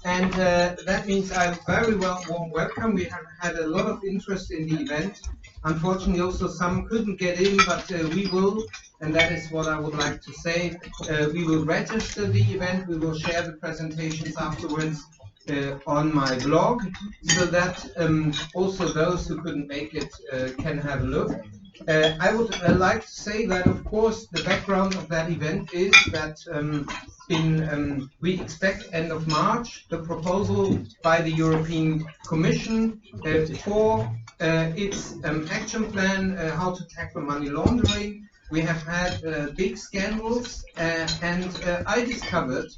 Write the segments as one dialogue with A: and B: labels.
A: And that means a very warm welcome. We have had a lot of interest in the event. Unfortunately, also some couldn't get in, but we will, and that is what I would like to say. We will register the event. We will share the presentations afterwards on my blog, so that also those who couldn't make it can have a look. I would like to say that, of course, the background of that event is that we expect end of March the proposal by the European Commission for its action plan how to tackle money laundering. We have had big scandals, and I discovered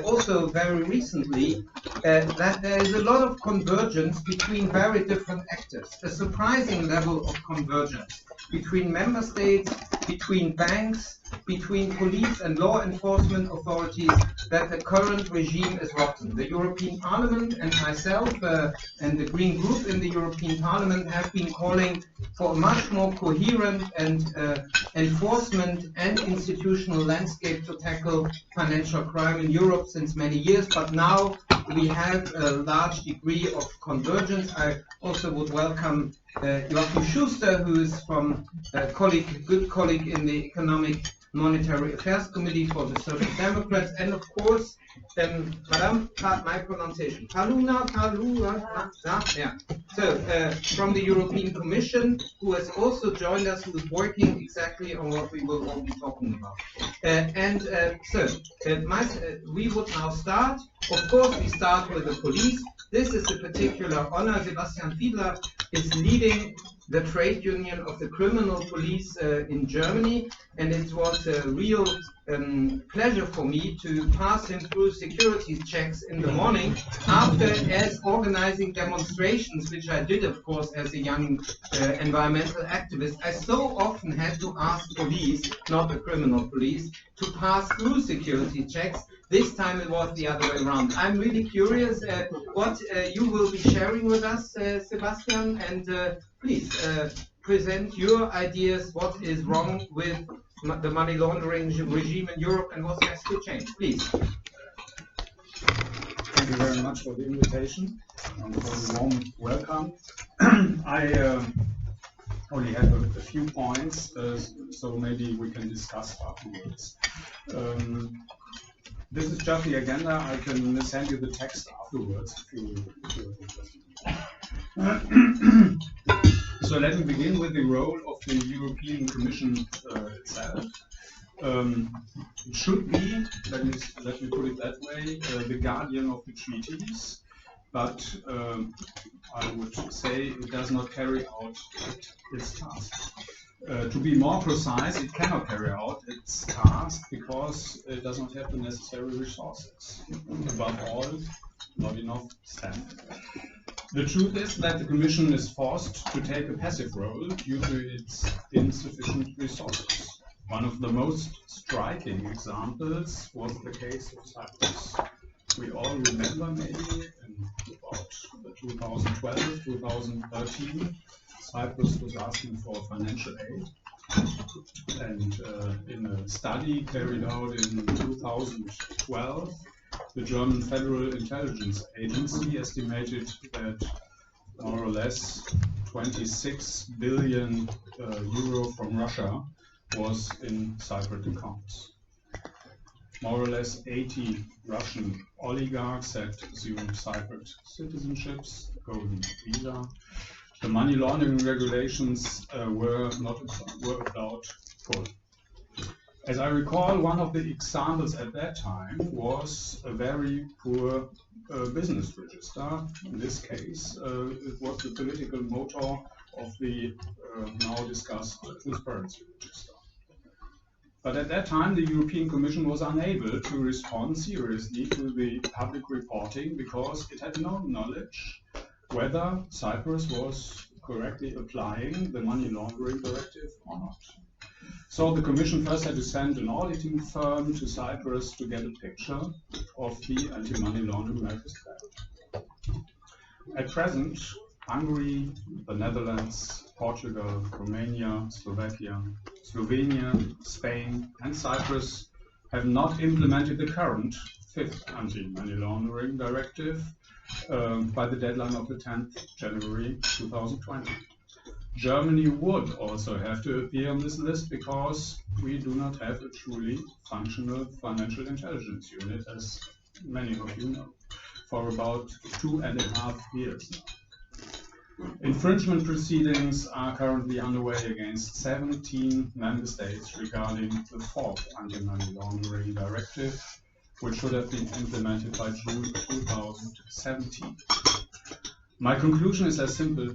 A: also very recently that there is a lot of convergence between very different actors, a surprising level of convergence between member states, between banks, between police and law enforcement authorities, that the current regime is rotten. The European Parliament and myself and the Green Group in the European Parliament have been calling for a much more coherent and enforcement and institutional landscape to tackle financial crime in Europe since many years, but now we have a large degree of convergence. I also would welcome Joachim Schuster, who is from good colleague in the Economic Monetary Affairs Committee for the Social Democrats, and of course, Madame, my pronunciation, Paluna, yeah. So, from the European Commission, who has also joined us, who is working exactly on what we will all be talking about. We would now start. Of course, we start with the police. This is a particular honor. Sebastian Fiedler is leading the trade union of the criminal police in Germany, and it was a real pleasure for me to pass him through security checks in the morning as organizing demonstrations, which I did, of course, as a young environmental activist. I so often had to ask police, not the criminal police, to pass through security checks. This time it was the other way around. I'm really curious what you will be sharing with us, Sebastian, and please present your ideas. What is wrong with the money laundering regime in Europe and what has to change? Please.
B: Thank you very much for the invitation and for the warm welcome. I only have a few points, so maybe we can discuss afterwards. This is just the agenda. I can send you the text afterwards if you're interested. So let me begin with the role of the European Commission itself. It should be, let me put it that way, the guardian of the treaties, but I would say it does not carry out its task. To be more precise, it cannot carry out its task because it does not have the necessary resources. Above all, not enough staff. The truth is that the Commission is forced to take a passive role due to its insufficient resources. One of the most striking examples was the case of Cyprus. We all remember maybe in about 2012, 2013, Cyprus was asking for financial aid, and in a study carried out in 2012, the German Federal Intelligence Agency estimated that more or less 26 billion euro from Russia was in Cypriot accounts. More or less 80 Russian oligarchs had assumed Cypriot citizenships, golden visa. The money laundering regulations were about full. As I recall, one of the examples at that time was a very poor business register. In this case, it was the political motor of the now discussed transparency register. But at that time, the European Commission was unable to respond seriously to the public reporting because it had no knowledge whether Cyprus was correctly applying the money laundering directive or not. So the Commission first had to send an auditing firm to Cyprus to get a picture of the anti-money laundering measures there. At present, Hungary, the Netherlands, Portugal, Romania, Slovakia, Slovenia, Spain and Cyprus have not implemented the current fifth anti-money laundering directive by the deadline of the 10th January 2020. Germany would also have to appear on this list because we do not have a truly functional financial intelligence unit, as many of you know, for about 2.5 years now. Infringement proceedings are currently underway against 17 member states regarding the fourth anti-money laundering directive, which should have been implemented by June 2017. My conclusion is as simple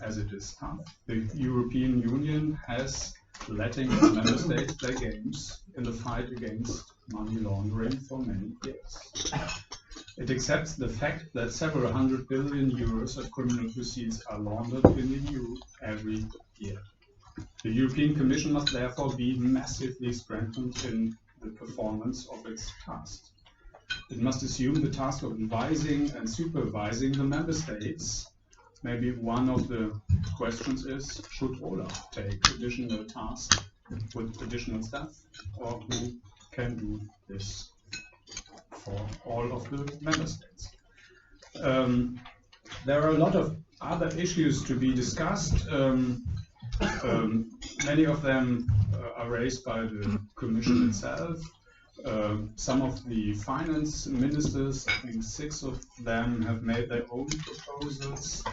B: as it is tough. The European Union has letting its member states play games in the fight against money laundering for many years. It accepts the fact that several hundred billion euros of criminal proceeds are laundered in the EU every year. The European Commission must therefore be massively strengthened in the performance of its task. It must assume the task of advising and supervising the member states. Maybe one of the questions is, should Olaf take additional tasks with additional staff, or who can do this for all of the member states? There are a lot of other issues to be discussed. Many of them are raised by the Commission itself. Some of the finance ministers, I think 6 of them, have made their own proposals.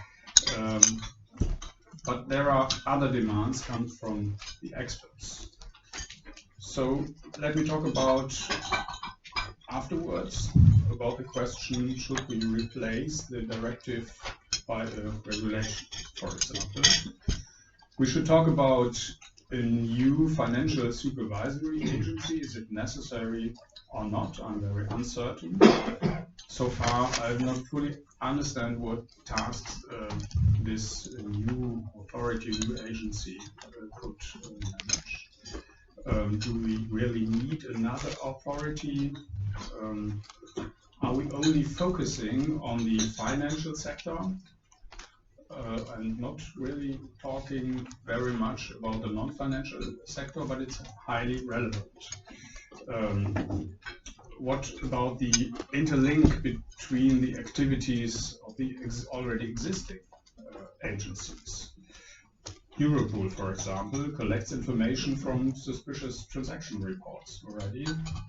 B: But there are other demands come from the experts. So let me talk about afterwards about the question, should we replace the directive by a regulation, for example. We should talk about a new financial supervisory agency. Is it necessary or not? I'm very uncertain. So far, I have not fully understand what tasks this new authority, new agency could manage. Do we really need another authority? Are we only focusing on the financial sector and not really talking very much about the non-financial sector, but it's highly relevant? What about the interlink between the activities of the already existing agencies? Europol, for example, collects information from suspicious transaction reports already.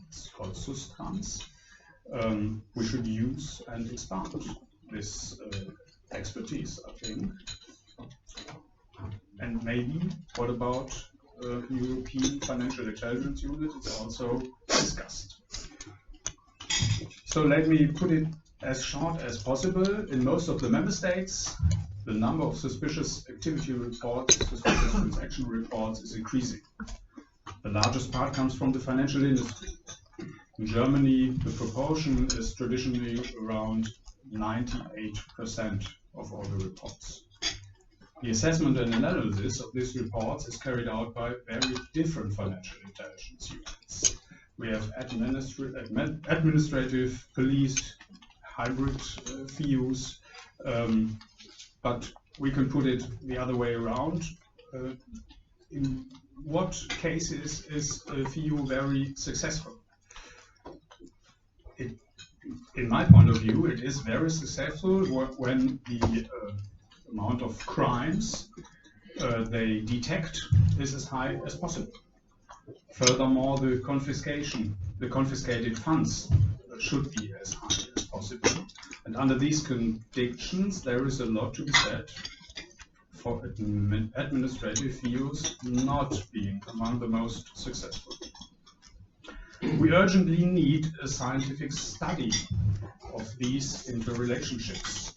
B: It's called SUSTRANS. We should use and expand this expertise, I think. And maybe, what about European Financial Intelligence Unit? It's also discussed. So let me put it as short as possible. In most of the member states, the number of suspicious activity reports, suspicious transaction reports is increasing. The largest part comes from the financial industry. In Germany, the proportion is traditionally around 98% of all the reports. The assessment and analysis of these reports is carried out by very different financial intelligence units. We have administrative, police, hybrid views, but we can put it the other way around. In what cases is a view very successful? In my point of view, it is very successful when the amount of crimes they detect is as high as possible. Furthermore, the confiscated funds should be as high as possible. And under these conditions, there is a lot to be said for administrative views not being among the most successful. We urgently need a scientific study of these interrelationships.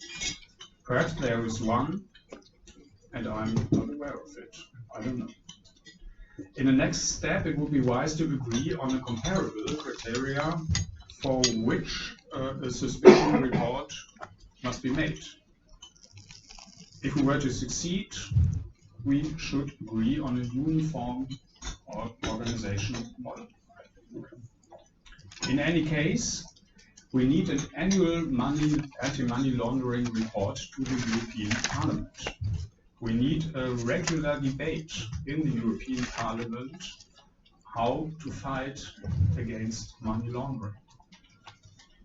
B: Perhaps there is one, and I'm not aware of it. I don't know. In the next step, it would be wise to agree on a comparable criteria for which a suspicion report must be made. If we were to succeed, we should agree on a uniform organizational model. In any case, we need an annual anti-money laundering report to the European Parliament. We need a regular debate in the European Parliament how to fight against money laundering.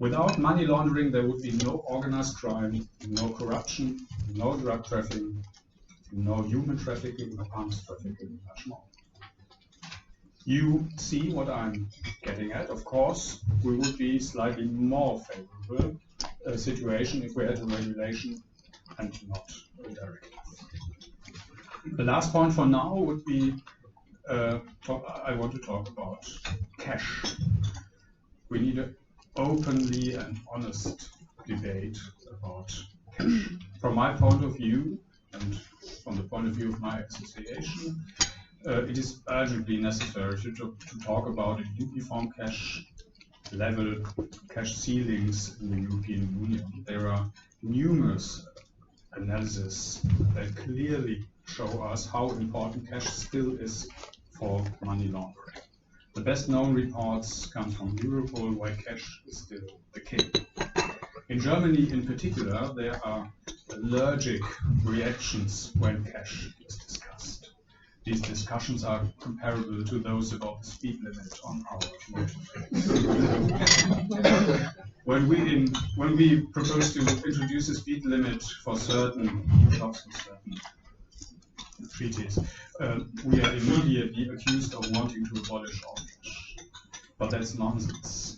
B: Without money laundering, there would be no organized crime, no corruption, no drug trafficking, no human trafficking, no arms trafficking, much more. You see what I'm getting at. Of course, we would be slightly more favorable situation if we had a regulation and not a directive. The last point for now would be, I want to talk about cash. We need an openly and honest debate about cash. From my point of view, and from the point of view of my association, it is urgently necessary to talk about a uniform cash level, cash ceilings in the European Union. There are numerous analyses that clearly show us how important cash still is for money laundering. The best known reports come from Europol, why cash is still the king. In Germany in particular, there are allergic reactions when cash is discussed. These discussions are comparable to those about the speed limit on our motorways. When we propose to introduce a speed limit for certain shops and certain treaties, we are immediately accused of wanting to abolish all cash. But that's nonsense.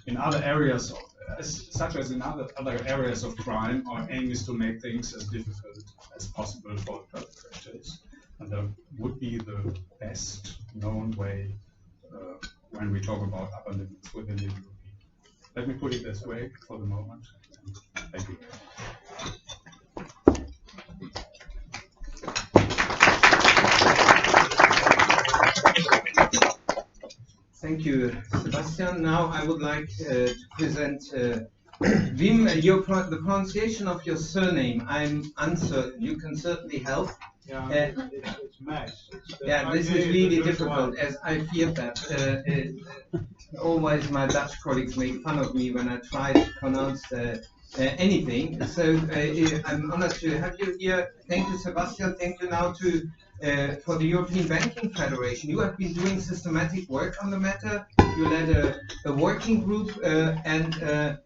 B: In other areas, such as in other areas of crime, our aim is to make things as difficult as possible for the perpetrators. And that would be the best known way when we talk about upper limits within the European. Let me put it this way for the moment. Thank you.
A: Thank you, Sebastian. Now I would like to present Wim. The pronunciation of your surname, I'm uncertain. You can certainly help.
C: Yeah, it's Mijs.
A: Yeah, this is really difficult, as I feared that. Always my Dutch colleagues make fun of me when I try to pronounce anything. So I'm honored to have you here. Thank you, Sebastian. Thank you now for the European Banking Federation. You have been doing systematic work on the matter. You led a working group, and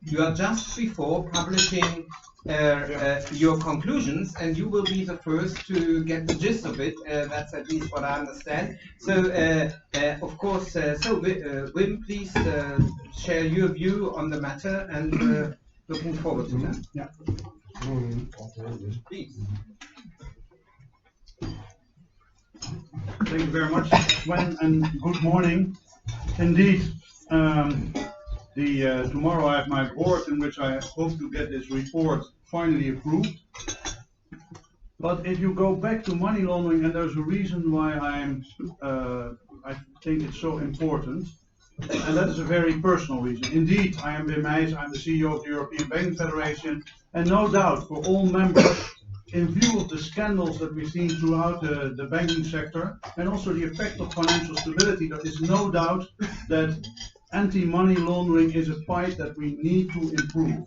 A: you are just before publishing your conclusions, and you will be the first to get the gist of it. That's at least what I understand. So, of course, Wim, please share your view on the matter, and looking forward to that.
C: Yeah.
A: Please.
C: Thank you very much, Sven, and good morning. Indeed, tomorrow I have my board in which I hope to get this report finally approved. But if you go back to money laundering, and there's a reason why I think it's so important, and that is a very personal reason. Indeed, I am Mijs, I'm the CEO of the European Banking Federation, and no doubt for all members, in view of the scandals that we've seen throughout the banking sector, and also the effect of financial stability, there is no doubt that anti-money laundering is a fight that we need to improve.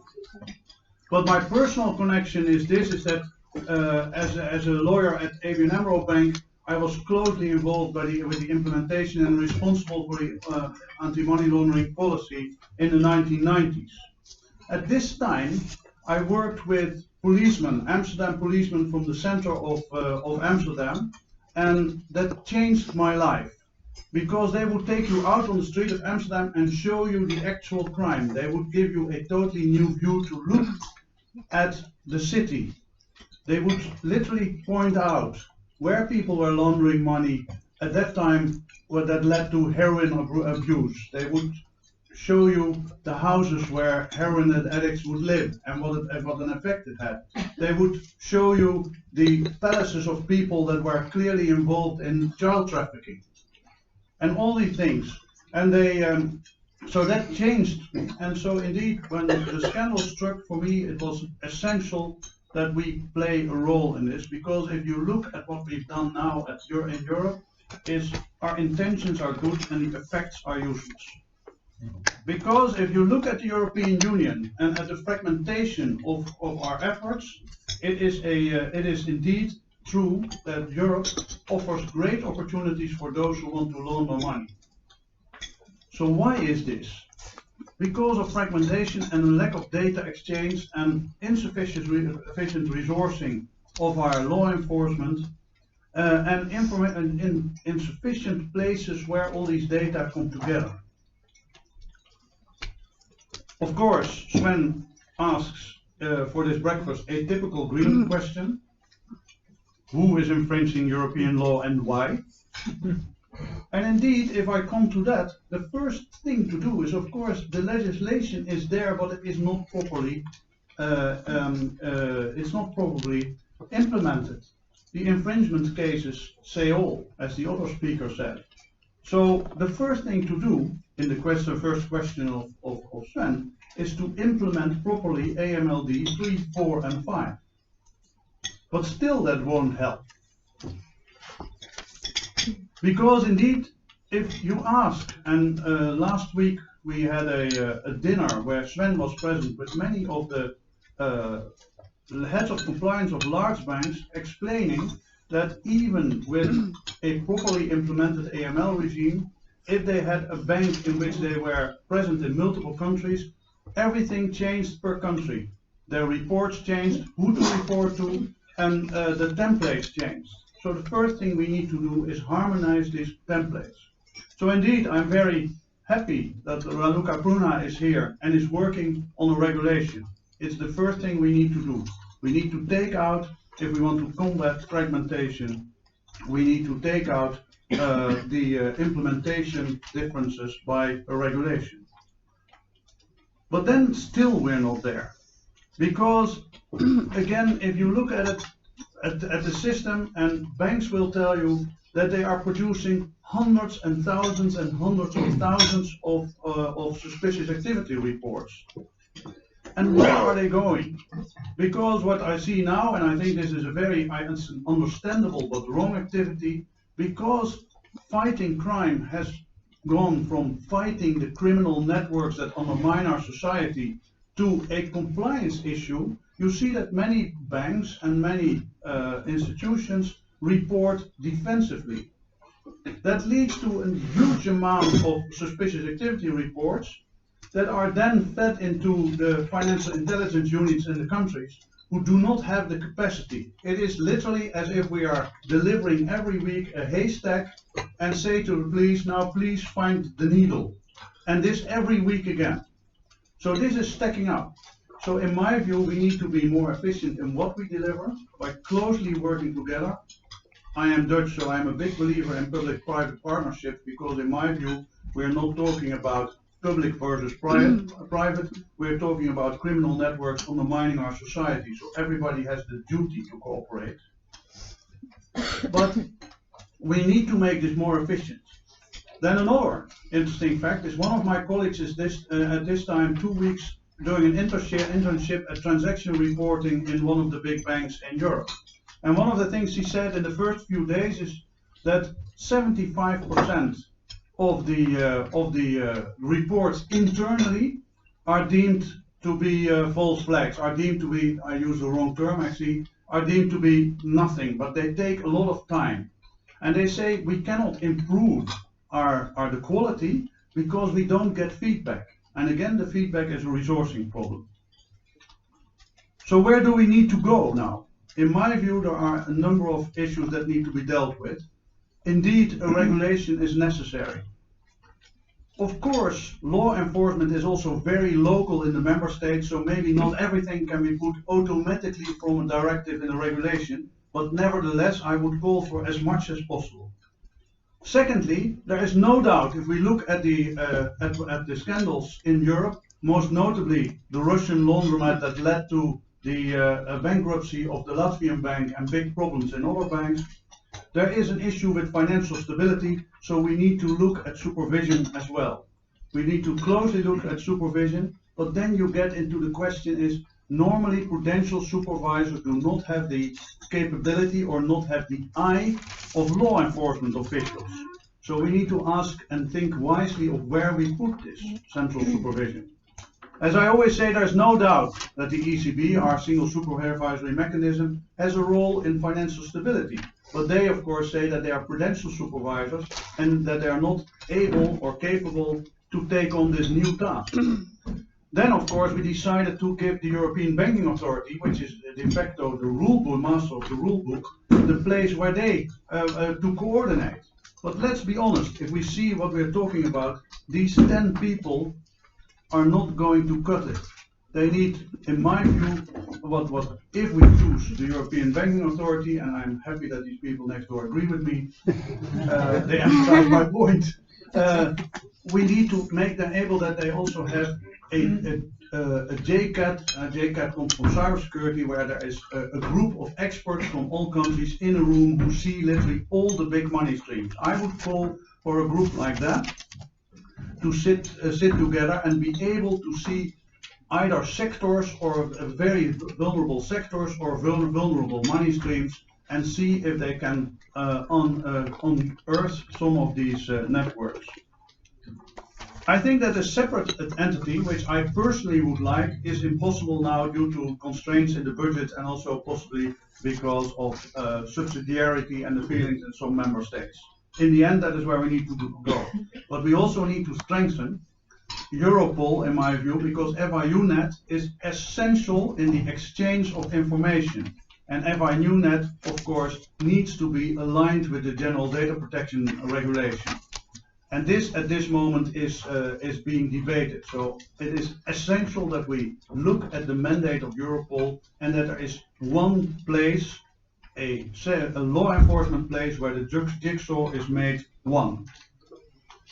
C: But my personal connection is that as a lawyer at ABN AMRO Bank, I was closely involved with the implementation and responsible for the anti-money laundering policy in the 1990s. At this time, I worked with Amsterdam policemen from the center of Amsterdam, and that changed my life. Because they would take you out on the street of Amsterdam and show you the actual crime. They would give you a totally new view to look at the city. They would literally point out where people were laundering money at that time, that led to heroin abuse. They would show you the houses where heroin addicts would live and what an effect it had. They would show you the palaces of people that were clearly involved in child trafficking. And all these things, and so that changed. And so indeed, when the scandal struck, for me, it was essential that we play a role in this, because if you look at what we've done now in Europe, our intentions are good and the effects are useless. Because if you look at the European Union and at the fragmentation of our efforts, it is indeed true that Europe offers great opportunities for those who want to launder money. So why is this? because of fragmentation and lack of data exchange and insufficient efficient resourcing of our law enforcement, and in insufficient places where all these data come together. Of course, Sven asks for this breakfast a typical green question. Who is infringing European law and why? And indeed, if I come to that, the first thing to do is, of course, the legislation is there, but it is not properly, implemented. The infringement cases say all, as the other speaker said. So the first thing to do in the first question of Sven is to implement properly AMLD 3, 4 and 5. But still that won't help. Because indeed, if you ask, and last week we had a dinner where Sven was present with many of the heads of compliance of large banks, explaining that even with a properly implemented AML regime, if they had a bank in which they were present in multiple countries, everything changed per country. Their reports changed, who to report to, and the templates changed. So the first thing we need to do is harmonize these templates. So indeed, I'm very happy that Raluca Pruna is here and is working on a regulation. It's the first thing we need to do. We need to take out, if we want to combat fragmentation, we need to take out the implementation differences by a regulation. But then still we're not there. Because again, if you look at it, at the system, and banks will tell you that they are producing hundreds and hundreds of thousands of suspicious activity reports. And where are they going? Because what I see now, and I think this is a very understandable but wrong activity, because fighting crime has gone from fighting the criminal networks that undermine our society to a compliance issue. You see that many banks and many institutions report defensively. That leads to a huge amount of suspicious activity reports that are then fed into the financial intelligence units in the countries who do not have the capacity. It is literally as if we are delivering every week a haystack and say to the police, now please find the needle. And this every week again. So this is stacking up. So in my view, we need to be more efficient in what we deliver by closely working together. I am Dutch, so I am a big believer in public-private partnerships, because in my view, we're not talking about public versus private, we're talking about criminal networks undermining our society, so everybody has the duty to cooperate. But we need to make this more efficient. Then another interesting fact is one of my colleagues is at this time 2 weeks doing an internship at transaction reporting in one of the big banks in Europe. And one of the things he said in the first few days is that 75% of the reports internally are deemed to be false flags, are deemed to be, I use the wrong term actually, are deemed to be nothing, but they take a lot of time. And they say we cannot improve the quality because we don't get feedback. And again, the feedback is a resourcing problem. So where do we need to go now? In my view, there are a number of issues that need to be dealt with. Indeed, a regulation is necessary. Of course, law enforcement is also very local in the member states, so maybe not everything can be put automatically from a directive in a regulation, but nevertheless, I would call for as much as possible. Secondly, there is no doubt, if we look at the scandals in Europe, most notably the Russian laundromat that led to the bankruptcy of the Latvian bank and big problems in other banks, there is an issue with financial stability, so we need to look at supervision as well. We need to closely look at supervision, but then you get into the question is, normally prudential supervisors do not have the capability or not have the eye of law enforcement officials. So we need to ask and think wisely of where we put this central supervision. As I always say, there's no doubt that the ECB, our single supervisory mechanism, has a role in financial stability. But they, of course, say that they are prudential supervisors and that they are not able or capable to take on this new task. Then, of course, we decided to give the European Banking Authority, which is de facto the rule book, master of the rule book, the place where they to coordinate. But let's be honest, if we see what we're talking about, these 10 people are not going to cut it. They need, in my view, if we choose the European Banking Authority, and I'm happy that these people next door agree with me, they emphasize my point. We need to make them able that they also have a JCAT. JCAT comes from cybersecurity, where there is a group of experts from all countries in a room who see literally all the big money streams. I would call for a group like that to sit together and be able to see either sectors or very vulnerable sectors or vulnerable money streams, and see if they can unearth some of these networks. I think that a separate entity, which I personally would like, is impossible now due to constraints in the budget and also possibly because of subsidiarity and the feelings in some member states. In the end, that is where we need to go. But we also need to strengthen Europol, in my view, because FIUNet is essential in the exchange of information. And FIUNet, of course, needs to be aligned with the General Data Protection Regulation. And this, at this moment, is being debated. So it is essential that we look at the mandate of Europol and that there is one place, a law enforcement place, where the jigsaw is made one.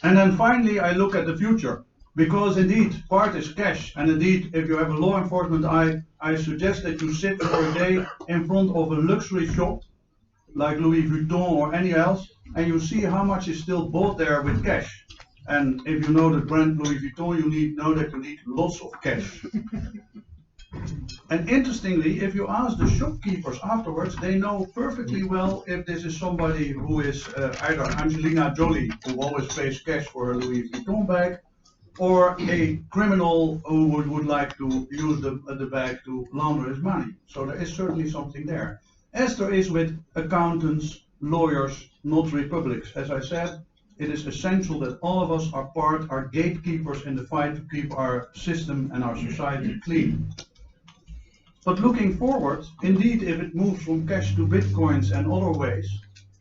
C: And then finally, I look at the future. Because indeed, part is cash, and indeed, if you have a law enforcement eye, I suggest that you sit for a day in front of a luxury shop, like Louis Vuitton or any else, and you see how much is still bought there with cash. And if you know the brand Louis Vuitton, you know that you need lots of cash. And interestingly, if you ask the shopkeepers afterwards, they know perfectly well if this is somebody who is either Angelina Jolie, who always pays cash for a Louis Vuitton bag, or a criminal who would like to use the bag to launder his money. So there is certainly something there. As there is with accountants, lawyers, notary publics. As I said, it is essential that all of us are gatekeepers in the fight to keep our system and our society clean. But looking forward, indeed, if it moves from cash to bitcoins and other ways,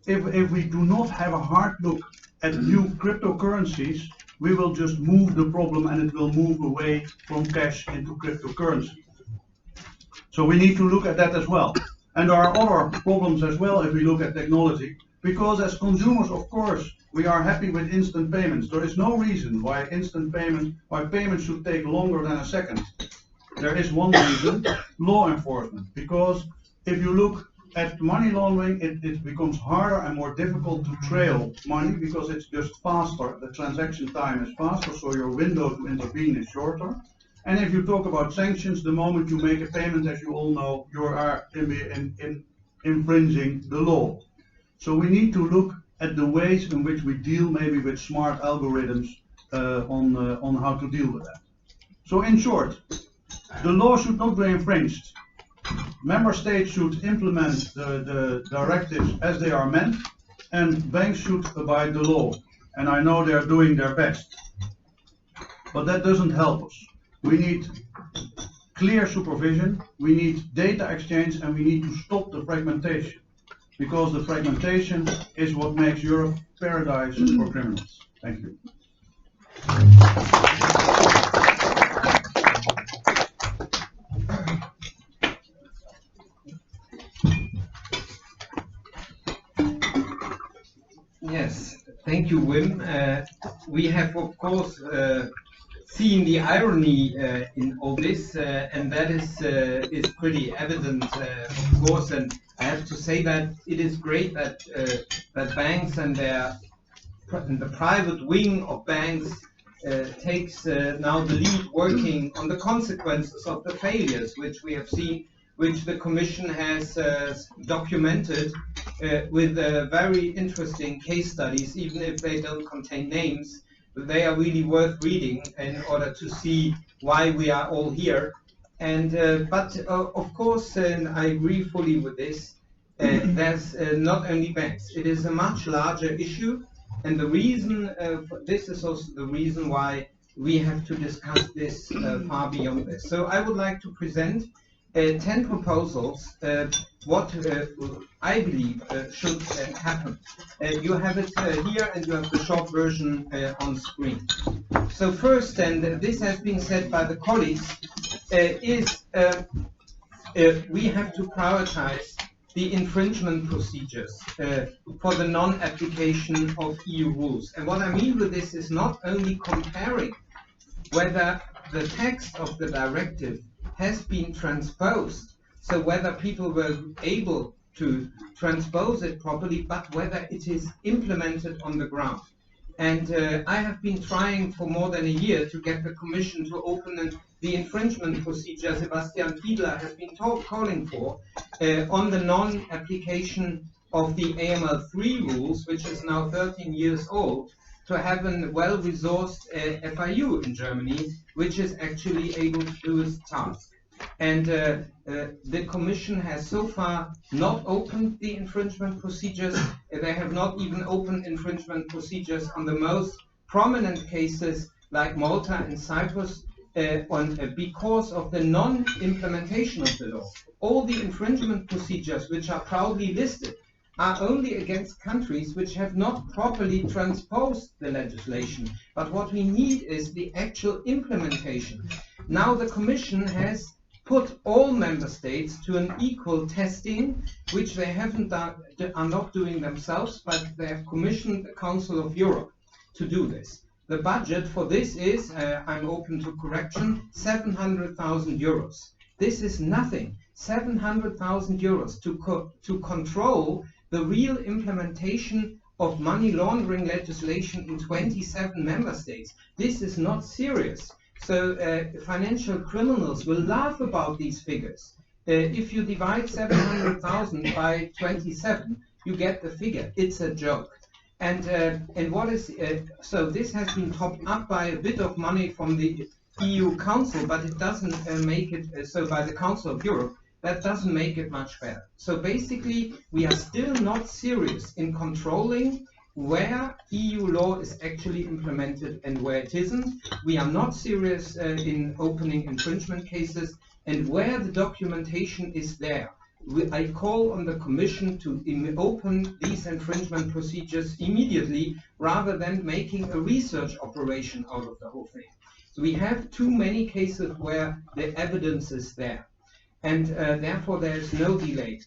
C: if we do not have a hard look at new cryptocurrencies, we will just move the problem and it will move away from cash into cryptocurrency. So we need to look at that as well. And there are other problems as well if we look at technology, because as consumers, of course, we are happy with instant payments. There is no reason why payments should take longer than a second. There is one reason, law enforcement, because if you look at money laundering, it becomes harder and more difficult to trail money because it's just faster. The transaction time is faster, so your window to intervene is shorter. And if you talk about sanctions, the moment you make a payment, as you all know, you are infringing the law. So we need to look at the ways in which we deal maybe with smart algorithms on how to deal with that. So in short, the law should not be infringed. Member states should implement the directives as they are meant, and banks should abide the law. And I know they are doing their best. But that doesn't help us. We need clear supervision, we need data exchange, and we need to stop the fragmentation. Because the fragmentation is what makes Europe paradise for criminals. Thank you.
A: Yes, thank you, Wim. We have, of course, seen the irony in all this, and that is pretty evident, of course. And I have to say that it is great that that banks and the private wing of banks takes now the lead, working on the consequences of the failures which we have seen, which the Commission has documented with very interesting case studies, even if they don't contain names. They are really worth reading in order to see why we are all here. And but of course, and I agree fully with this, there's not only banks. It is a much larger issue, And the reason, this is also the reason why we have to discuss this far beyond this. So I would like to present 10 proposals, what I believe should happen. You have it here, and you have the short version on screen. So first, and this has been said by the colleagues, is we have to prioritize the infringement procedures for the non-application of EU rules. And what I mean with this is not only comparing whether the text of the directive has been transposed, so whether people were able to transpose it properly, but whether it is implemented on the ground. And I have been trying for more than a year to get the Commission to open the infringement procedure Sebastian Fiedler has been calling for on the non-application of the AML3 rules, which is now 13 years old, to have a well-resourced FIU in Germany, which is actually able to do its task. And the Commission has so far not opened the infringement procedures. They have not even opened infringement procedures on the most prominent cases like Malta and Cyprus because of the non-implementation of the law. All the infringement procedures which are proudly listed are only against countries which have not properly transposed the legislation. But what we need is the actual implementation. Now the Commission has put all member states to an equal testing, which they haven't done, are not doing themselves, but they have commissioned the Council of Europe to do this. The budget for this is, I'm open to correction, 700,000 euros. This is nothing. 700,000 euros to control the real implementation of money laundering legislation in 27 member states. This is not serious. So financial criminals will laugh about these figures. If you divide 700,000 by 27, you get the figure. It's a joke. And what is so this has been topped up by a bit of money from the EU Council, but it doesn't make it so by the Council of Europe. That doesn't make it much better. So basically, we are still not serious in controlling where EU law is actually implemented and where it isn't. We are not serious in opening infringement cases, and where the documentation is there. I call on the Commission to open these infringement procedures immediately, rather than making a research operation out of the whole thing. So we have too many cases where the evidence is there, and therefore there is no delay.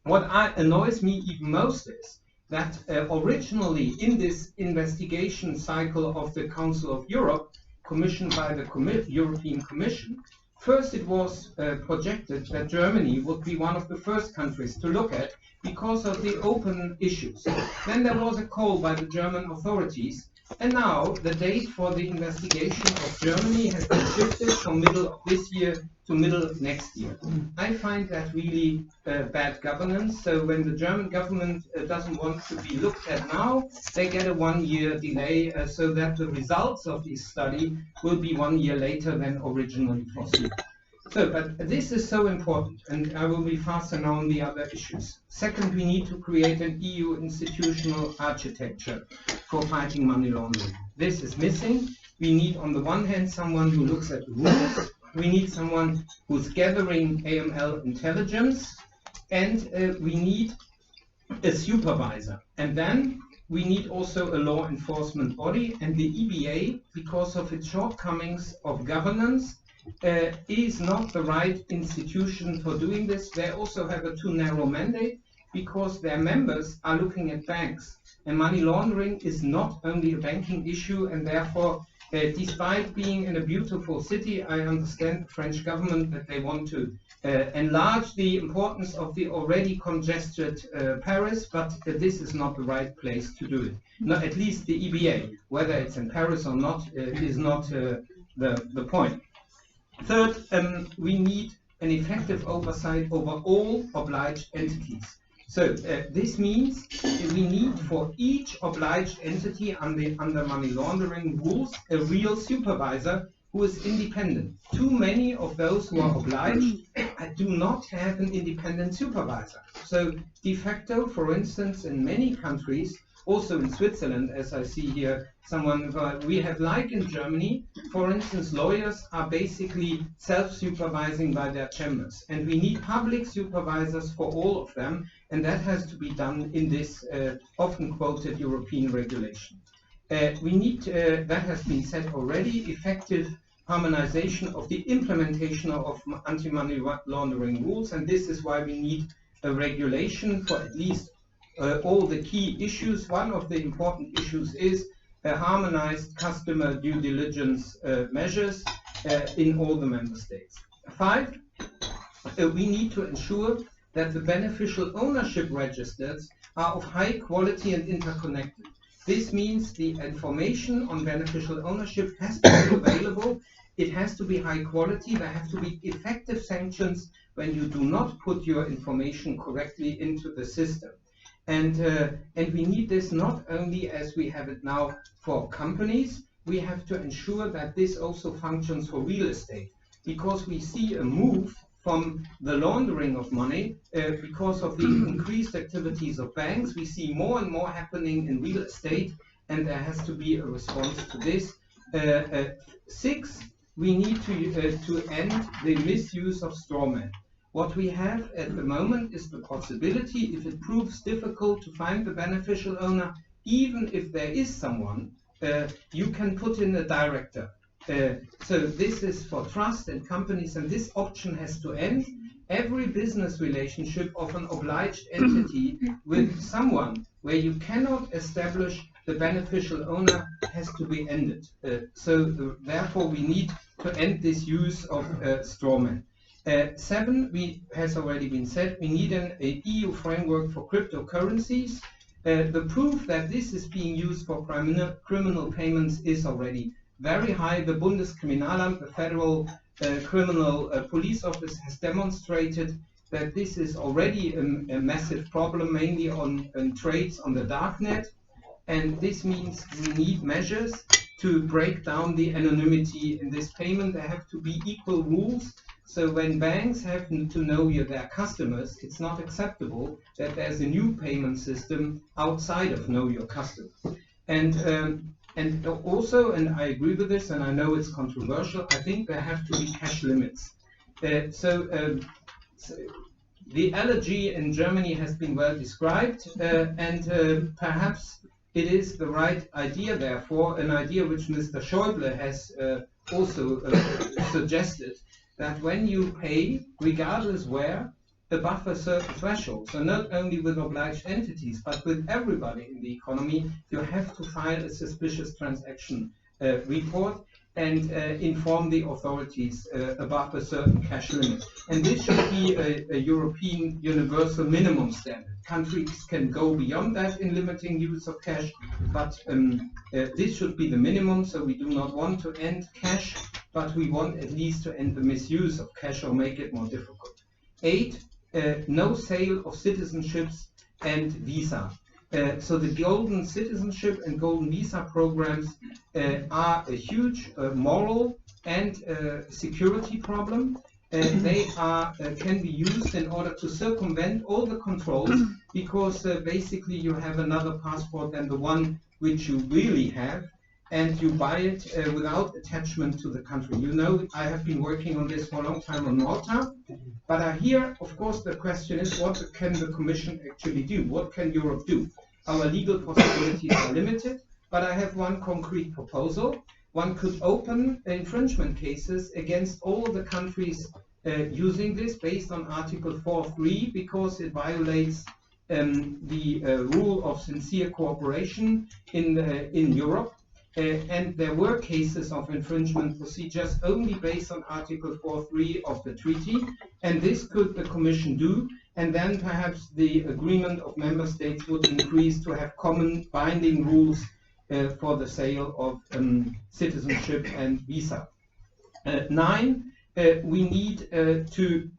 A: What annoys me even most is that originally in this investigation cycle of the Council of Europe, commissioned by the European Commission, first it was projected that Germany would be one of the first countries to look at because of the open issues. Then there was a call by the German authorities, and now the date for the investigation of Germany has been shifted from middle of this year to middle of next year. I find that really bad governance. So when the German government doesn't want to be looked at now, they get a 1-year delay so that the results of this study will be 1 year later than originally foreseen. So, but this is so important, and I will be faster now on the other issues. Second, we need to create an EU institutional architecture for fighting money laundering. This is missing. We need, on the one hand, someone who looks at the rules. We need someone who's gathering AML intelligence, and we need a supervisor. And then we need also a law enforcement body, and the EBA, because of its shortcomings of governance, is not the right institution for doing this. They also have a too narrow mandate because their members are looking at banks. And money laundering is not only a banking issue, and therefore, despite being in a beautiful city, I understand the French government that they want to enlarge the importance of the already congested Paris, but this is not the right place to do it. Not at least the EBA, whether it's in Paris or not, is not the point. Third, we need an effective oversight over all obliged entities. So this means we need for each obliged entity under money laundering rules a real supervisor who is independent. Too many of those who are obliged do not have an independent supervisor. So de facto, for instance, in many countries, also in Switzerland, as I see here, we have, like in Germany, for instance, lawyers are basically self-supervising by their chambers, and we need public supervisors for all of them, and that has to be done in this often quoted European regulation. We need, that has been said already, effective harmonization of the implementation of anti-money laundering rules, and this is why we need a regulation for at least all the key issues. One of the important issues is harmonized customer due diligence measures in all the member states. 5, we need to ensure that the beneficial ownership registers are of high quality and interconnected. This means the information on beneficial ownership has to be available. It has to be high quality. There have to be effective sanctions when you do not put your information correctly into the system. And we need this not only as we have it now for companies, we have to ensure that this also functions for real estate, because we see a move from the laundering of money because of the increased activities of banks. We see more and more happening in real estate, and there has to be a response to this. 6, we need to end the misuse of strawmen. What we have at the moment is the possibility, if it proves difficult to find the beneficial owner, even if there is someone, you can put in a director. So this is for trust and companies, and this option has to end. Every business relationship of an obliged entity with someone where you cannot establish the beneficial owner has to be ended. Therefore, we need to end this use of strawmen. 7, has already been said, we need an EU framework for cryptocurrencies. The proof that this is being used for criminal payments is already very high. The Bundeskriminalamt, the federal criminal police office, has demonstrated that this is already a massive problem, mainly on trades on the darknet. And this means we need measures to break down the anonymity in this payment. There have to be equal rules. So when banks have to know their customers, it's not acceptable that there's a new payment system outside of Know Your Customer. And also, and I agree with this, and I know it's controversial, I think there have to be cash limits. So the allergy in Germany has been well described, and perhaps it is the right idea, therefore, an idea which Mr. Schäuble has also suggested, that when you pay, regardless where, above a certain threshold, so not only with obliged entities, but with everybody in the economy, you have to file a suspicious transaction report and inform the authorities above a certain cash limit. And this should be a European universal minimum standard. Countries can go beyond that in limiting use of cash, but this should be the minimum, so we do not want to end cash, but we want at least to end the misuse of cash or make it more difficult. 8, no sale of citizenships and visa. So the golden citizenship and golden visa programs are a huge moral and security problem. They can be used in order to circumvent all the controls, because basically you have another passport than the one which you really have, and you buy it without attachment to the country. You know, I have been working on this for a long time on Malta, but here, of course, the question is, what can the Commission actually do? What can Europe do? Our legal possibilities are limited, but I have one concrete proposal. One could open infringement cases against all the countries using this based on Article 4.3, because it violates the rule of sincere cooperation in Europe. And there were cases of infringement procedures only based on Article 4.3 of the treaty, and this could the Commission do, and then perhaps the agreement of member states would increase to have common binding rules for the sale of citizenship and visa. 9, we need to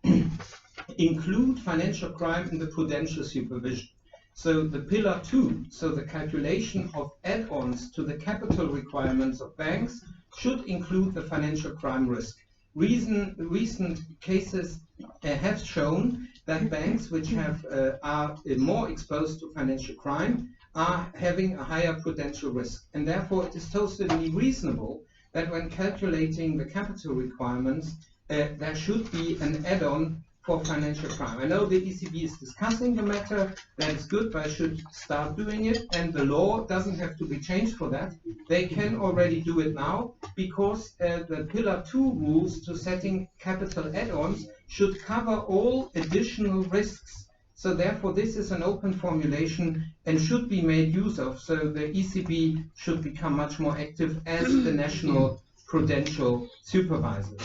A: include financial crime in the prudential supervision. So the pillar 2, so the calculation of add-ons to the capital requirements of banks, should include the financial crime risk. Recent cases have shown that banks which are more exposed to financial crime are having a higher prudential risk. And therefore, it is totally reasonable that when calculating the capital requirements, there should be an add-on for financial crime. I know the ECB is discussing the matter. That is good, but I should start doing it. And the law doesn't have to be changed for that. They can already do it now, because the Pillar 2 rules to setting capital add-ons should cover all additional risks. So therefore, this is an open formulation and should be made use of. So the ECB should become much more active as the national prudential supervisor.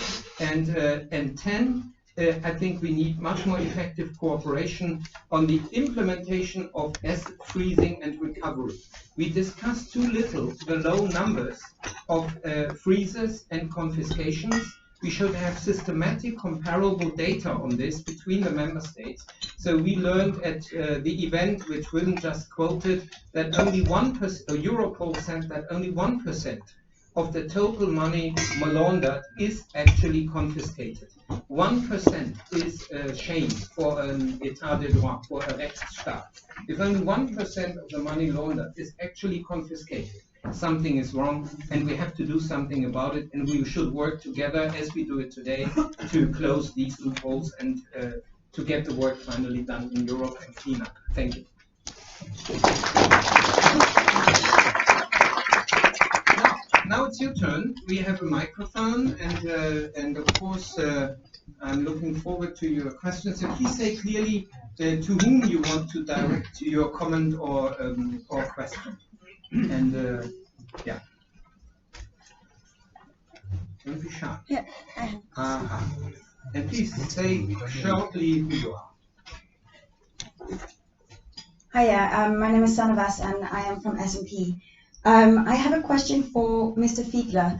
A: And 10, I think we need much more effective cooperation on the implementation of asset freezing and recovery. We discussed too little the low numbers of freezes and confiscations. We should have systematic comparable data on this between the member states. So we learned at the event, which Wim just quoted, that only 1%, Europol said that only 1% of the total money laundered is actually confiscated. 1% is a shame for an état de droit, for a Rechtsstaat. If only 1% of the money laundered is actually confiscated, something is wrong, and we have to do something about it, and we should work together, as we do it today, to close these loopholes and to get the work finally done in Europe and clean up. Thank you. Now it's your turn. We have a microphone, and of course, I'm looking forward to your questions. So please say clearly to whom you want to direct your comment or question. And yeah, don't be shy.
D: Yeah.
A: And please say shortly who you are.
D: Hiya, my name is Sanavas and I am from S&P. I have a question for Mr. Fiedler,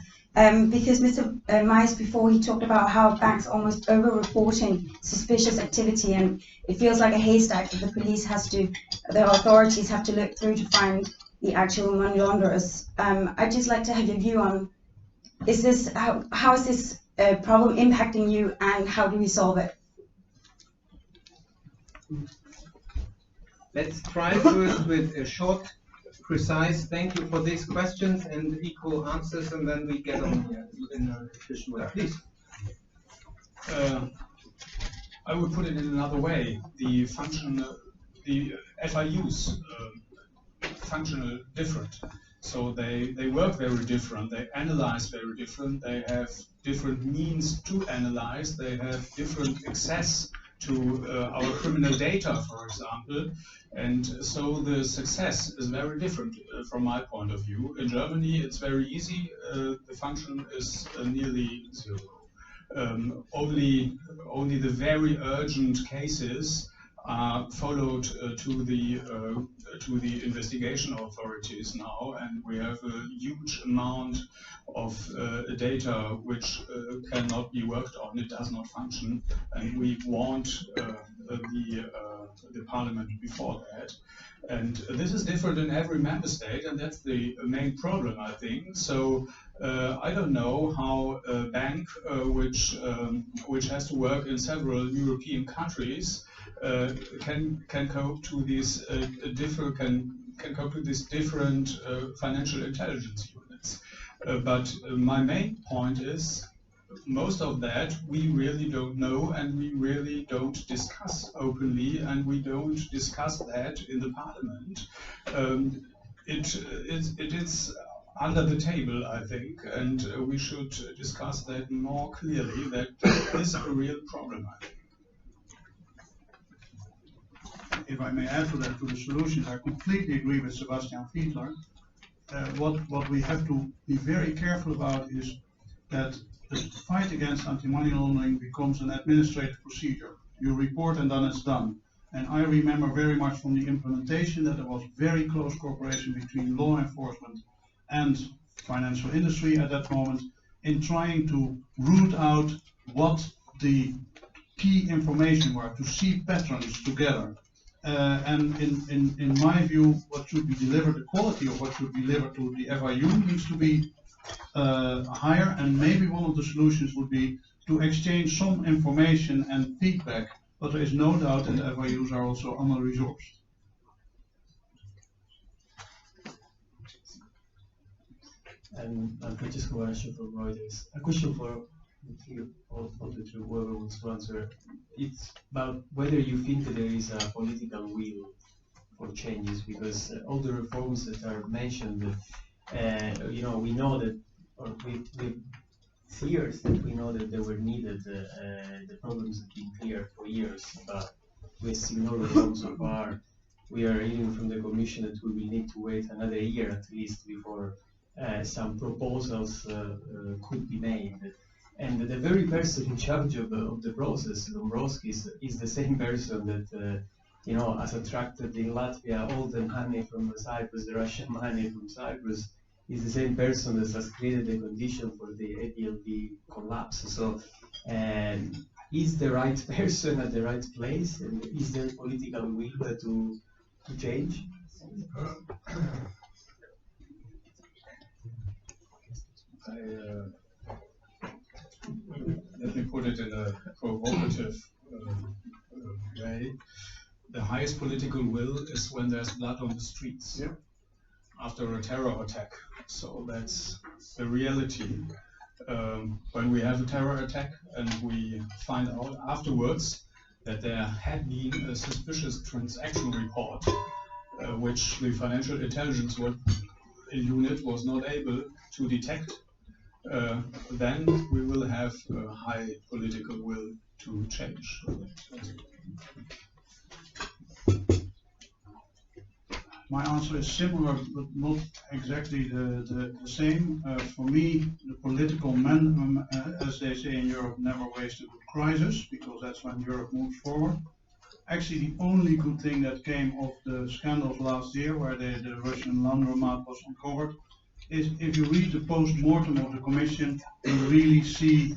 D: because Mr. Mijs before he talked about how banks almost over-reporting suspicious activity, and it feels like a haystack that the authorities have to look through to find the actual money launderers. I'd just like to have your view on, how is this problem impacting you, and how do we solve it?
A: Let's try first with a short, precise thank you for these questions and equal answers, and then we get on in an efficient way. Please.
B: I would put it in another way. The FIUs functional different. So they work very different, they analyze very different, they have different means to analyze, they have different access to our criminal data, for example, and so the success is very different from my point of view. In Germany, it's very easy, the function is nearly zero. Only the very urgent cases are followed to the investigation authorities now, and we have a huge amount of data which cannot be worked on. It does not function, and we warned the parliament before that. And this is different in every member state, and that's the main problem, I think. So I don't know how a bank which has to work in several European countries can cope to these different financial intelligence units. But my main point is, most of that we really don't know, and we really don't discuss openly, and we don't discuss that in the parliament. It is under the table, I think, and we should discuss that more clearly. That is a real problem, I think.
C: If I may add to that, to the solutions, I completely agree with Sebastian Fiedler. What we have to be very careful about is that the fight against anti-money laundering becomes an administrative procedure. You report and then it's done. And I remember very much from the implementation that there was very close cooperation between law enforcement and financial industry at that moment in trying to root out what the key information were, to see patterns together. And in my view, what should be delivered, the quality of what should be delivered to the FIU needs to be higher, and maybe one of the solutions would be to exchange some information and feedback, but there is no doubt that the FIUs are also under-resourced.
E: I'm Francesco Varascio from Reuters. A question for whoever wants to answer. It's about whether you think that there is a political will for changes, because all the reforms that are mentioned, we know that, or with years that we know that they were needed. The problems have been clear for years, but we've seen no reforms so far. We are hearing from the Commission that we will need to wait another year at least before some proposals could be made. And the very person in charge of the process, Dombrovskis, is the same person that has attracted in Latvia all the money from Cyprus, the Russian money from Cyprus. Is the same person that has created the condition for the APLD collapse. So, is the right person at the right place? And is there political will to change?
B: Let me put it in a provocative way. The highest political will is when there's blood on the streets.
C: Yeah.
B: After a terror attack. So that's the reality. When we have a terror attack and we find out afterwards that there had been a suspicious transaction report, which the financial intelligence unit was not able to detect, then we will have a high political will to change.
C: My answer is similar, but not exactly the same. For me, the political man, as they say in Europe, never wastes a good crisis, because that's when Europe moves forward. Actually, the only good thing that came of the scandals last year, where the Russian laundromat was uncovered, is if you read the post-mortem of the Commission, you really see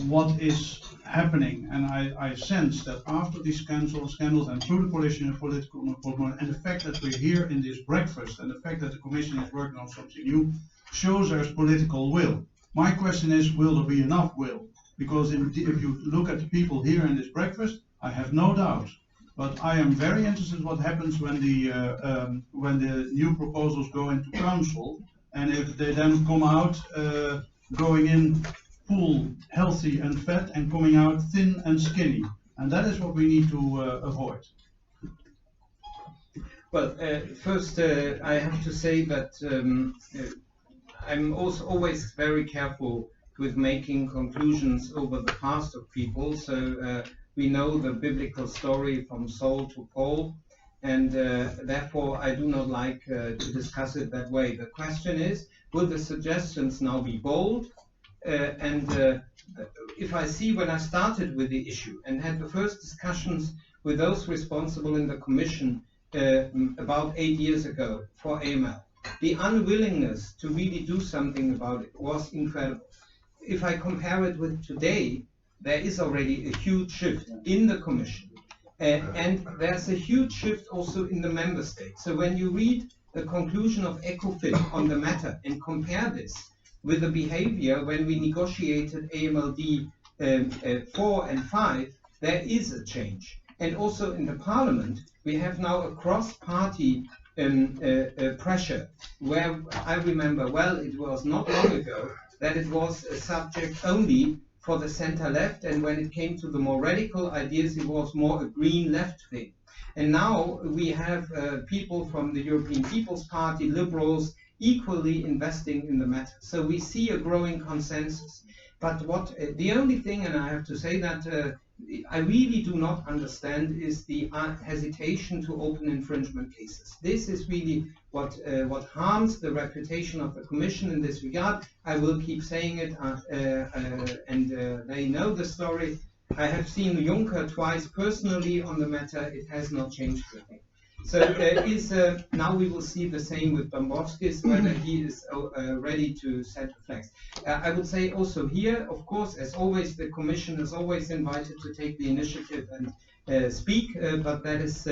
C: what is happening. And I sense that after these scandals and through the political involvement, and the fact that we're here in this breakfast, and the fact that the Commission is working on something new, shows there's political will. My question is, will there be enough will? Because if you look at the people here in this breakfast, I have no doubt. But I am very interested in what happens when the new proposals go into council, and if they then come out going in full, healthy and fat, and coming out thin and skinny. And that is what we need to avoid.
A: Well, first I have to say that I'm also always very careful with making conclusions over the past of people. So we know the biblical story from Saul to Paul, and therefore I do not like to discuss it that way. The question is, will the suggestions now be bold? If I see when I started with the issue and had the first discussions with those responsible in the Commission about 8 years ago for AML, the unwillingness to really do something about it was incredible. If I compare it with today, there is already a huge shift in the Commission. And there's a huge shift also in the member states. So when you read the conclusion of ECOFIN on the matter and compare this with the behavior when we negotiated AMLD 4 and 5, there is a change. And also in the Parliament, we have now a cross-party pressure, where I remember, well, it was not long ago that it was a subject only for the center-left, and when it came to the more radical ideas, it was more a green-left thing. And now we have people from the European People's Party, liberals, equally investing in the matter. So we see a growing consensus. But the only thing, and I have to say that I really do not understand, is the hesitation to open infringement cases. This is really what harms the reputation of the Commission in this regard. I will keep saying it, and they know the story. I have seen Juncker twice personally on the matter. It has not changed anything. So now we will see the same with Dombrovskis, whether he is ready to set the flags. I would say also here, of course, as always, the Commission is always invited to take the initiative and speak, but that is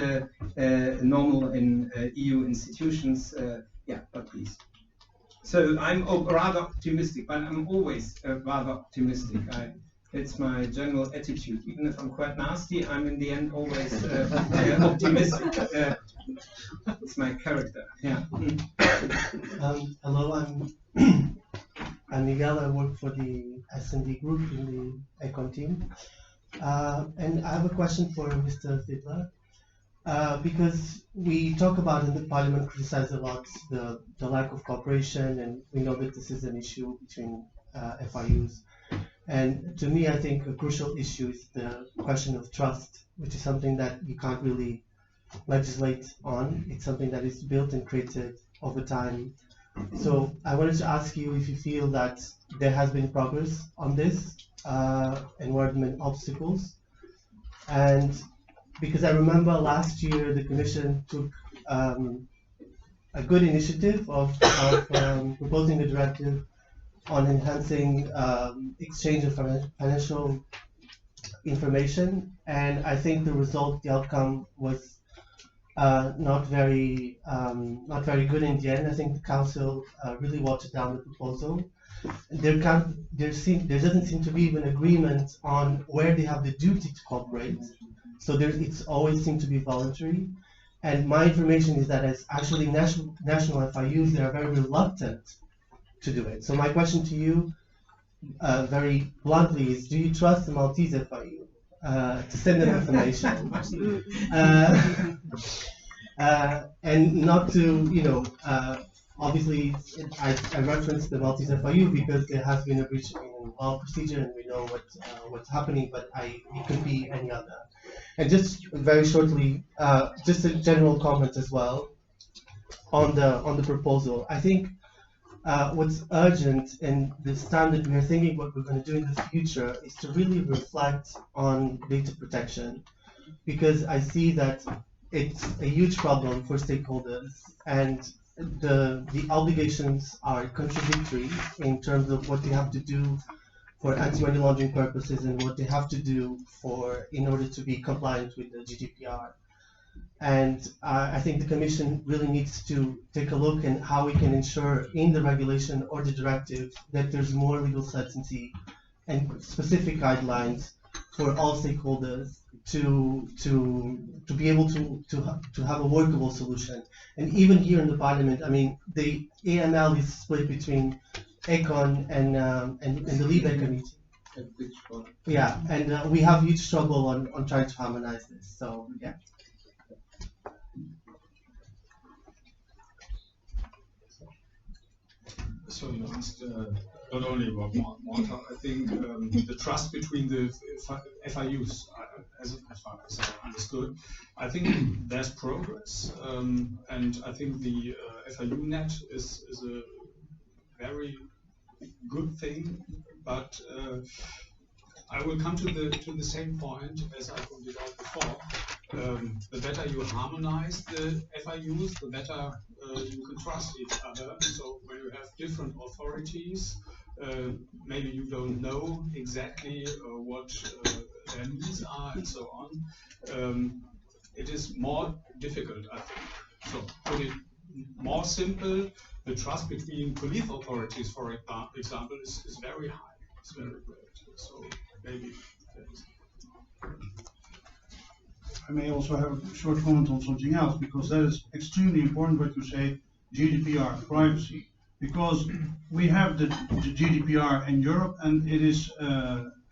A: normal in EU institutions. Yeah, but please. So I'm rather optimistic, but I'm always rather optimistic. It's my general attitude. Even if I'm quite nasty, I'm in the end always optimistic. It's my character. Yeah.
F: Hello, I'm I'm Miguel. I work for the S&D group in the Econ team. And I have a question for Mr. Fiedler. Because we talk about in the parliament, criticize a lot the lack of cooperation, and we know that this is an issue between FIUs. And to me, I think a crucial issue is the question of trust, which is something that you can't really legislate on. It's something that is built and created over time. So I wanted to ask you if you feel that there has been progress on this, and what are the main obstacles. And because I remember last year the Commission took a good initiative of proposing a directive on enhancing exchange of financial information, and I think the outcome was not very good in the end. I think the Council really watered down the proposal. There doesn't seem to be even agreement on where they have the duty to cooperate. So it's always seemed to be voluntary. And my information is that it's actually national FIUs that are very reluctant to do it. So my question to you, very bluntly, is: do you trust the Maltese FIU to send them information? And not to, obviously, I referenced the Maltese FIU because there has been a breach in law procedure, and we know what's happening. But it could be any other. And just very shortly, just a general comment as well on the proposal. I think what's urgent in this time that we are thinking what we're going to do in the future is to really reflect on data protection, because I see that it's a huge problem for stakeholders, and the obligations are contradictory in terms of what they have to do for anti-money laundering purposes and what they have to do in order to be compliant with the GDPR. And I think the Commission really needs to take a look at how we can ensure in the regulation or the directive that there's more legal certainty and specific guidelines for all stakeholders to be able to have a workable solution. And even here in the Parliament, I mean, the AML is split between Econ and the Libe committee. Yeah, and we have huge struggle on trying to harmonize this. So yeah.
B: So you asked not only about Malta. I think the trust between the FIUs, as far as I understood, I think there's progress, and I think the FIU net is a very good thing, but I will come to the same point as I pointed out before. The better you harmonize the FIUs, the better you can trust each other. So when you have different authorities, maybe you don't know exactly what their needs are and so on. It is more difficult, I think. So put it more simple, the trust between police authorities, for example, is very high. It's very great. So maybe that is.
C: I may also have a short comment on something else, because that is extremely important what you say, GDPR, privacy. Because we have the GDPR in Europe, and it is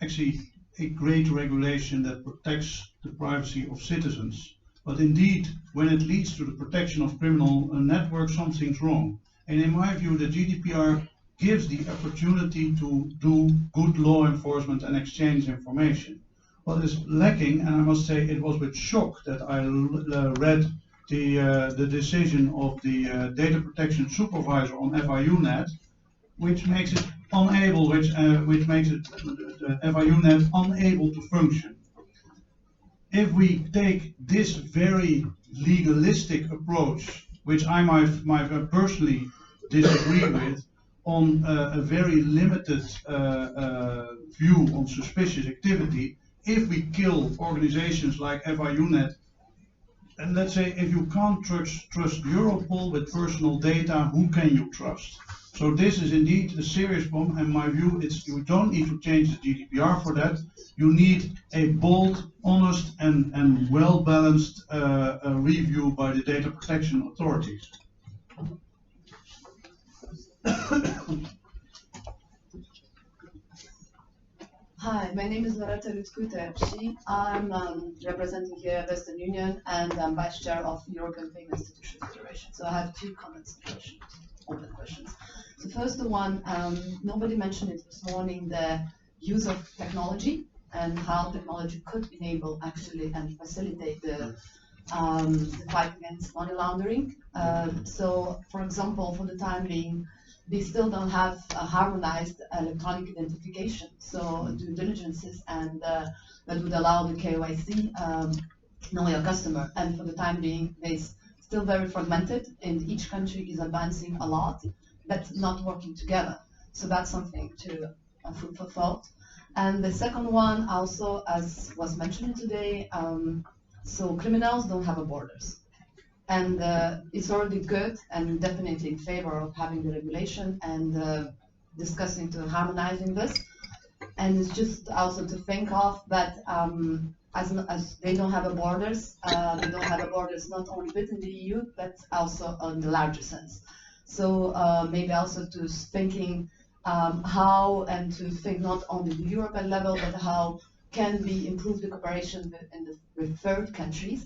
C: actually a great regulation that protects the privacy of citizens. But indeed, when it leads to the protection of criminal networks, something's wrong. And in my view, the GDPR gives the opportunity to do good law enforcement and exchange information. What is lacking, and I must say it was with shock that I read the decision of the data protection supervisor on FIUNet, which makes it unable, which makes it the FIUNet unable to function. If we take this very legalistic approach, which I might personally disagree with, on a very limited view on suspicious activity, if we kill organizations like FIUNet, and let's say if you can't trust Europol with personal data, who can you trust? So this is indeed a serious problem, and in my view, you don't need to change the GDPR for that. You need a bold, honest, and well-balanced review by the data protection authorities.
G: Hi, my name is Loretta Lutkute. I'm representing here Western Union and I'm Vice Chair of European Payment Institutions Federation. So I have two comments and questions, open questions. So first one, nobody mentioned it this morning, the use of technology and how technology could enable actually and facilitate the fight against money laundering. So for example, for the time being, we still don't have a harmonized electronic identification, so due diligences, and that would allow the KYC, know your customer. And for the time being, it's still very fragmented, and each country is advancing a lot, but not working together. So that's something to food for thought. And the second one, also, as was mentioned today, so criminals don't have borders. And it's already good and definitely in favor of having the regulation and discussing to harmonizing this. And it's just also to think of that as they don't have borders, they don't have borders not only within the EU, but also on the larger sense. So maybe also to thinking how and to think not only the European level, but how can we improve the cooperation with third countries.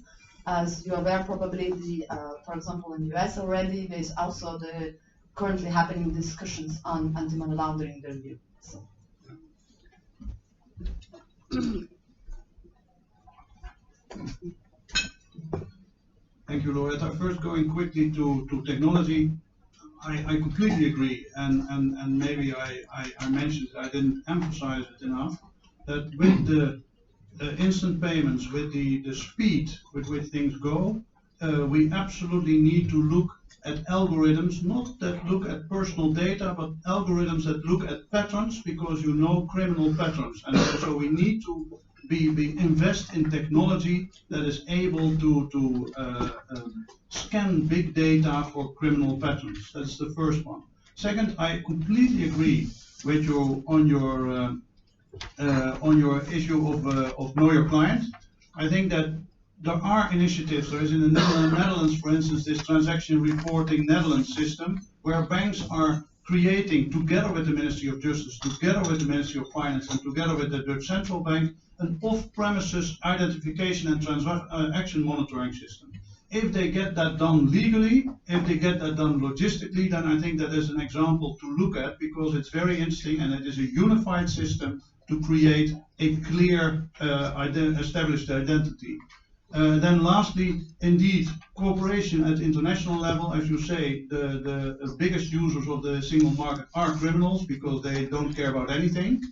G: As you're aware, probably, for example, in the US already, there's also the currently happening discussions on anti-money laundering review. So.
C: Thank you, Loretta. First, going quickly to technology, I completely agree, and maybe I mentioned it, I didn't emphasize it enough, that with the instant payments, with the speed with which things go, we absolutely need to look at algorithms, not that look at personal data, but algorithms that look at patterns, because you know criminal patterns. And so we need to invest in technology that is able to scan big data for criminal patterns. That's the first one. Second, I completely agree with you on your issue of know your client. I think that there are initiatives. There is in the Netherlands, for instance, this transaction reporting Netherlands system, where banks are creating, together with the Ministry of Justice, together with the Ministry of Finance, and together with the Dutch Central Bank, an off-premises identification and transaction monitoring system. If they get that done legally, if they get that done logistically, then I think that is an example to look at, because it's very interesting and it is a unified system to create a clear established identity. Then lastly, indeed, cooperation at international level, as you say, the biggest users of the single market are criminals, because they don't care about anything.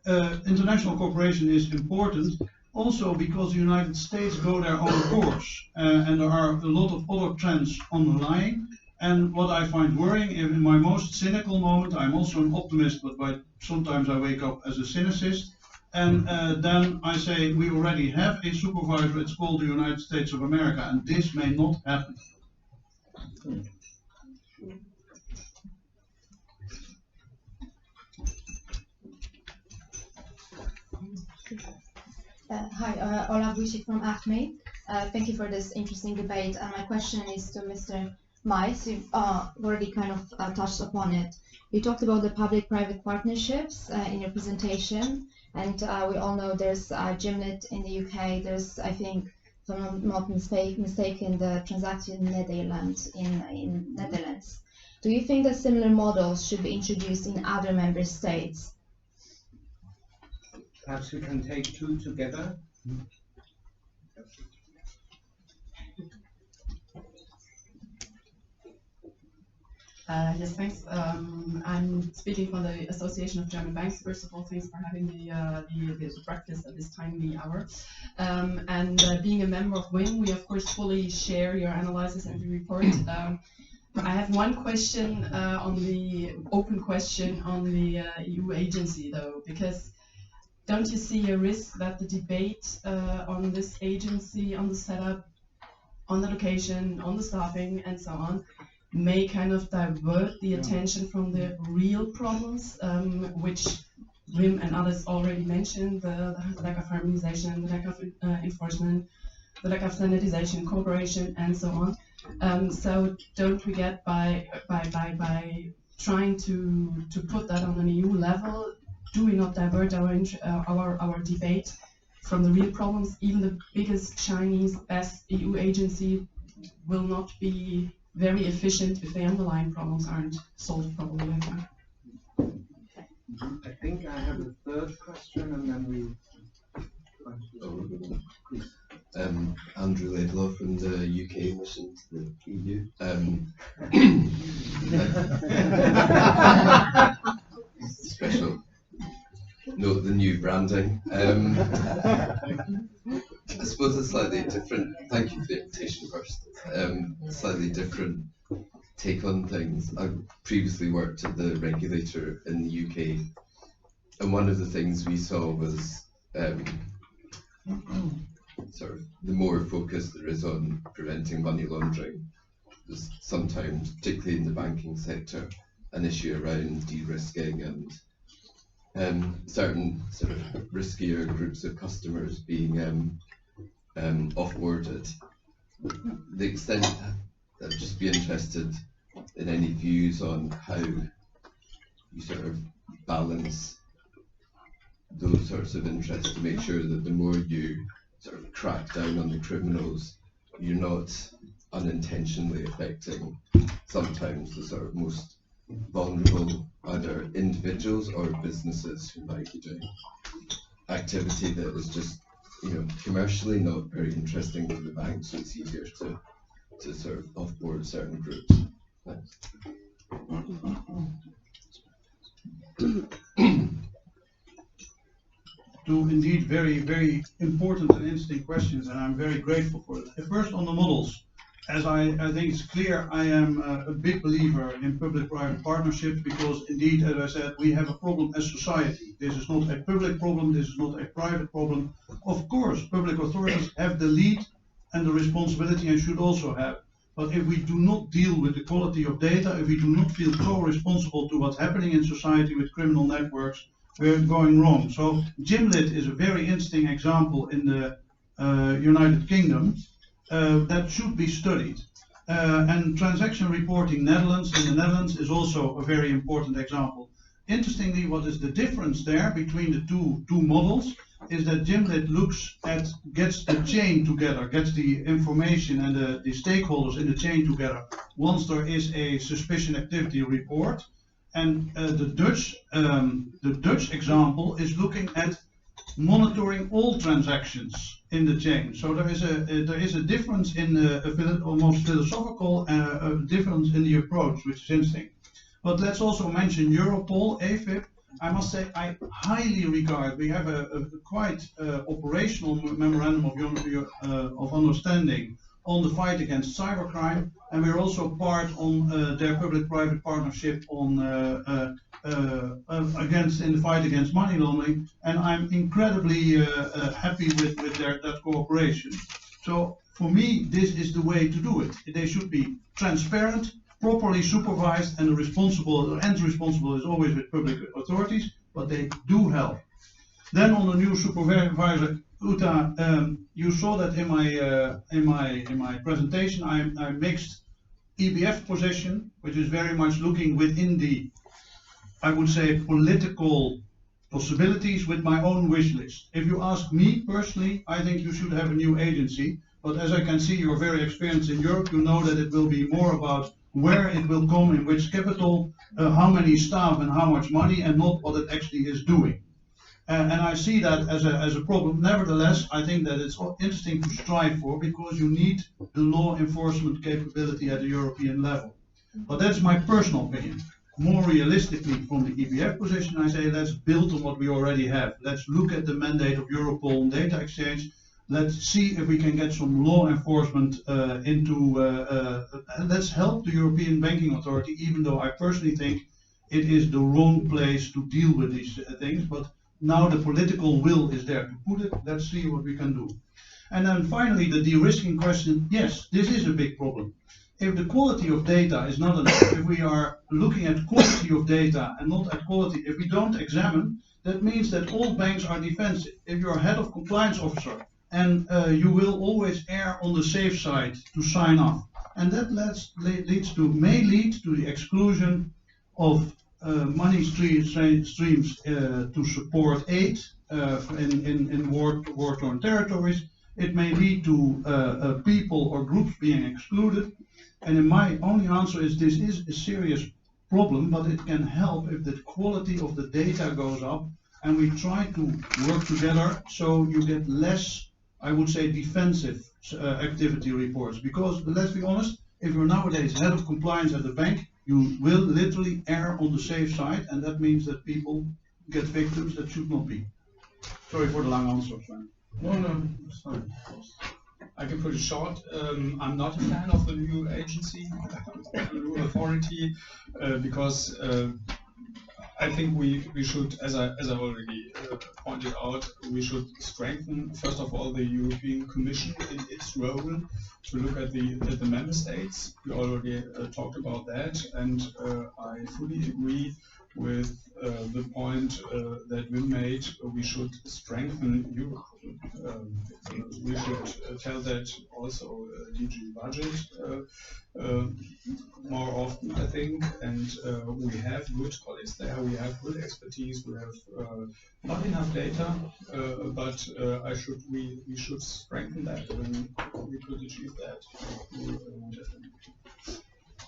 C: International cooperation is important also because the United States go their own course, and there are a lot of other trends underlying. And what I find worrying, in my most cynical moment, I'm also an optimist, but sometimes I wake up as a cynicist, and then I say we already have a supervisor, it's called the United States of America, and this may not happen.
H: Hi, Ola Vucic from ACME. Thank you for this interesting debate. My question is to Mr. Mijs. You've already kind of touched upon it. You talked about the public-private partnerships in your presentation, and we all know there's Gimlet in the UK. There's, I think, if I'm not mistaken, the transaction in Netherlands. Do you think that similar models should be introduced in other member states?
A: Perhaps we can take two together.
G: Yes, thanks. I'm speaking for the Association of German Banks. First of all, thanks for having the breakfast at this timely hour. Being a member of WIM, we of course fully share your analysis and the report. I have one question on the open question on the EU agency, though, because don't you see a risk that the debate on this agency, on the setup, on the location, on the staffing, and so on, may kind of divert the attention from the real problems, which Wim and others already mentioned, the lack of harmonization, the lack of enforcement, the lack of standardization, cooperation, and so on. So don't forget by
I: trying to put that on an EU level, do we not divert our debate from the real problems? Even the biggest Chinese best EU agency will not be very efficient if the underlying problems aren't solved properly, I think.
A: I think I have a third question, and then we.
J: Andrew Laidlaw from the UK mission to the EU. Special note the new branding. I suppose a slightly different, thank you for the invitation first, slightly different take on things. I previously worked at the regulator in the UK, and one of the things we saw was sort of the more focus there is on preventing money laundering. There's sometimes, particularly in the banking sector, an issue around de-risking and certain sort of riskier groups of customers being off-boarded. The extent, I'd just be interested in any views on how you sort of balance those sorts of interests to make sure that the more you sort of crack down on the criminals, you're not unintentionally affecting sometimes the sort of most vulnerable either individuals or businesses who might be doing activity that is just, you know, commercially not very interesting for the bank, so it's easier to sort of offboard certain groups. Thanks.
C: Two indeed very, very important and interesting questions, and I'm very grateful for it. First, on the models. As I think it's clear, I am a big believer in public-private partnerships because indeed, as I said, we have a problem as society. This is not a public problem, this is not a private problem. Of course, public authorities have the lead and the responsibility and should also have. But if we do not deal with the quality of data, if we do not feel co-responsible to what's happening in society with criminal networks, we're going wrong. So Gimlet is a very interesting example in the United Kingdom. That should be studied. And transaction reporting in the Netherlands is also a very important example. Interestingly, what is the difference there between the two models is that Gimlet gets the chain together, gets the information and the stakeholders in the chain together once there is a suspicion activity report. And the Dutch example is looking at monitoring all transactions in the chain. So there is a difference in almost philosophical difference in the approach, which is interesting. But let's also mention Europol, AFIP. I must say I highly regard. We have a quite operational memorandum of understanding on the fight against cybercrime, and we're also part on their public-private partnership on in the fight against money laundering, and I'm incredibly happy with that cooperation. So for me, this is the way to do it. They should be transparent, properly supervised, and the end responsible is always with public authorities, but they do help. Then on the new supervisor, Uta, you saw that in my presentation. I mixed EBF position, which is very much looking within the, I would say, political possibilities, with my own wish list. If you ask me personally, I think you should have a new agency. But as I can see, you're very experienced in Europe. You know that it will be more about where it will come, in which capital, how many staff, and how much money, and not what it actually is doing. And I see that as a problem. Nevertheless, I think that it's interesting to strive for, because you need the law enforcement capability at the European level. But that's my personal opinion. More realistically, from the EBF position, I say let's build on what we already have. Let's look at the mandate of Europol on data exchange. Let's see if we can get some law enforcement let's help the European Banking Authority, even though I personally think it is the wrong place to deal with these things. But now the political will is there to put it. Let's see what we can do. And then finally, the de-risking question. Yes, this is a big problem. If the quality of data is not enough, if we are looking at quantity of data and not at quality, if we don't examine, that means that all banks are defensive. If you're a head of compliance officer, and you will always err on the safe side to sign off. And that may lead to the exclusion of money streams to support aid in war-torn territories. It may lead to people or groups being excluded. And in my only answer is this is a serious problem, but it can help if the quality of the data goes up and we try to work together so you get less, I would say, defensive activity reports. Because let's be honest, if you're nowadays head of compliance at the bank, you will literally err on the safe side, and that means that people get victims that should not be. Sorry for the long answer, Sven.
B: No, it's fine. I can put it short. I'm not a fan of the new agency, the new authority, because I think we should, as I already pointed out, we should strengthen first of all the European Commission in its role to look at the member states. We already talked about that, and I fully agree with the point that we made. We should strengthen Europol. We should tell that also DG Budget more often, I think, and we have good colleagues there, we have good expertise, we have not enough data, but we should strengthen that, and we could achieve that.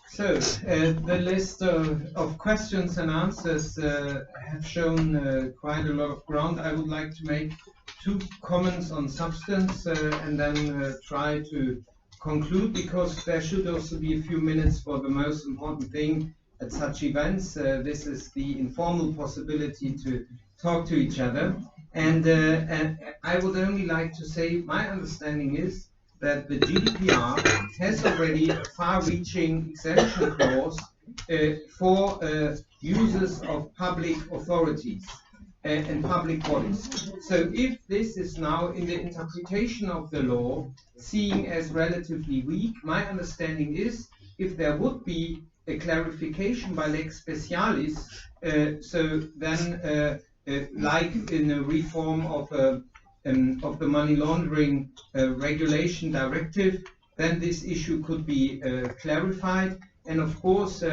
A: So, the list of questions and answers have shown quite a lot of ground. I would like to make 2 comments on substance and then try to conclude, because there should also be a few minutes for the most important thing at such events. This is the informal possibility to talk to each other. And I would only like to say my understanding is that the GDPR has already a far-reaching exemption clause for users of public authorities and public bodies. So if this is now in the interpretation of the law seen as relatively weak, my understanding is if there would be a clarification by lex specialis, so then like in a reform of the money laundering regulation directive, then this issue could be clarified. And of course,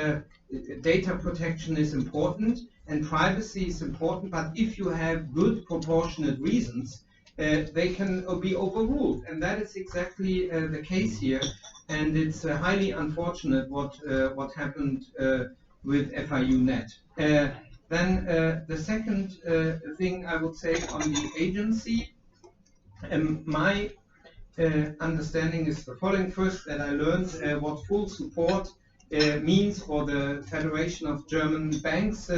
A: data protection is important and privacy is important, but if you have good proportionate reasons, they can be overruled. And that is exactly the case here. And it's highly unfortunate what happened with FIU.net. Then the second thing I would say on the agency, my understanding is the following. First, that I learned what full support means for the Federation of German Banks